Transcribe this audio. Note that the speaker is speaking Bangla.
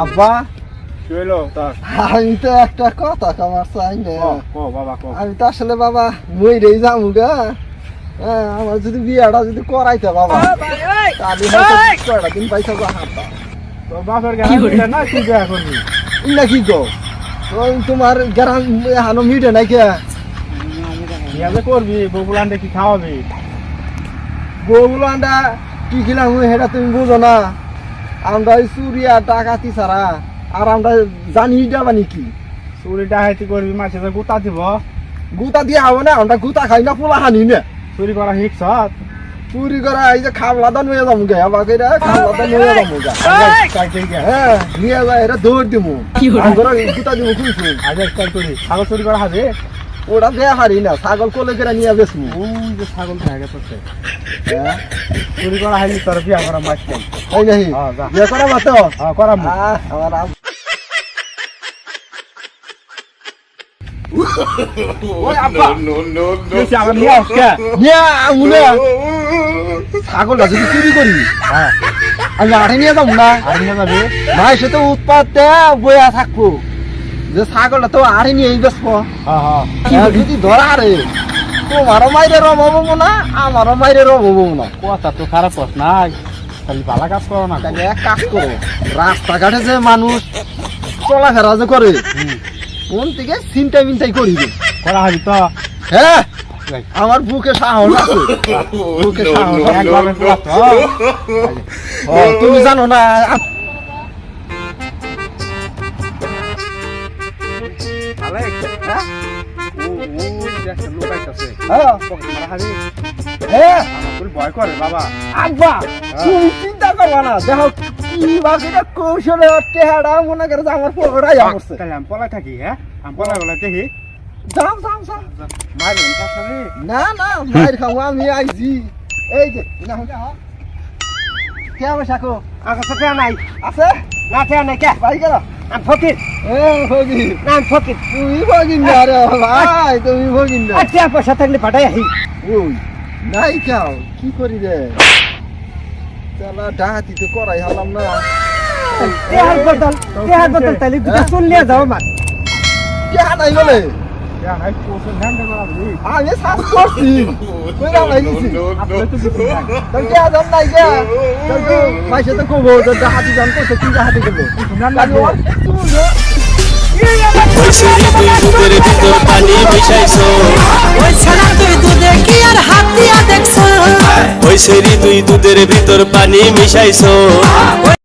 আব্বা কি হইলো তোর? আমি তো একটা কথা কমার চাই না। কো বাবা কো। আমি তো আসলে বাবা মইরেই যাবো গা। আমার যদি বিয়াটা যদি করাইতে বাবা তাহলে হয়তো কয়টা দিন পয়সা হাঁটা তোর বাপের গ্যারান্টি না তুই বিয়া করবি? না কি গো তোমার গ্যারান হানো মিটে নাই কে বিয়া যে করবি বগুলান কি খাওয়াবি? বউগুলো আন্ডা কি খেলাম সেটা তুমি বুঝো না। আমরা ওই চুরিয়া ডাকাতি ছাড়া আর আমরা জানি যাবানি কি চুরি ডাকাতি করবি মাছে তো গুতা দিব। গুতা দিয়ে হবো না, আমরা গুতা খাই না পোলা হানি না। চুরি করা শিখছ? চুরি করা এই যে খাবলাদা নিয়ে যাবো গে আমাকে খাবলাদা নিয়ে যাবো গা। হ্যাঁ নিয়ে যায় এটা দৌড় দিব আমরা গুতা দিব খুঁজছি। আজ স্টাইল করি ছাগল চুরি করা হবে? ওটা দেয়া হারি না, ছাগল কোলে করে নিয়ে বেশি। ওই যে ছাগল থাকে তোর চুরি করা হয়নি তোর বিয়া করা মাছ কেন? তাই নাকি বিয়ে করা মাতো করাম আমার ছাগলটা যদি চুরি করি আমি আঠে নিয়ে যাবো না। ভাই সে তো উৎপাদ বইয়া থাকবো যে ছাগলটা তো আঠে নিয়ে বেসবো যদি ধরা রে তোমারও মাইরে রব হবো না আমারও মাইরে রব হবো না। কথা তো খারাপ কস নাই, খালি ভালো কাজ করো না। তাহলে এক কাজ করো, রাস্তাঘাটে যে মানুষ চলাফেরা যে করে কোন থেকে চিন্তা মিন্তাই করিবে করা হবি তো? হ্যাঁ আমার বুকে সাহস আছে, বুকে সাহস তুমি জানো না। ভয় করে বাবা। আব্বা তুমি চিন্তা করবা না, দেখো কি বাকিটা কৌশলে টেহারা মনে করে যে আমার পড়াই আসছে। তাহলে আমি পলাই থাকি। হ্যাঁ আমি পলাই বলাই দেখি। যাও যাও যাও মারি না না মায়ের খাবো আমি আইছি। এই যে কে আমার সাকো আকাশে ফেয়া নাই আছে না? ফেয়া নাই কে? ভাই গেল আমি ফকির। ফকির না আমি ফকির। তুমি ফকির না রে ভাই, তুমি ফকির না। আচ্ছা পয়সা থাকলে পাঠাই আহি। ওই নাই খাও কি করি রে চালা ডাহাতি তো করাই হলাম না। তেহার বদল তাহলে দুটো চুল নিয়ে যাও মা। কে নাই বলে আমি শ্বাস করছি কে জান নাই কে মাইসে তো কবো ডাহাতি জান করছে কি ডাহাতি করবো ওই সেরি তুই দুধের ভিতর পানি মিশাইছো, ওই ছাড়া তুই দুধে কি আর হাত দিয়া দেখছো, ওই সেরি তুই দুধের ভিতর পানি মিশাইছো।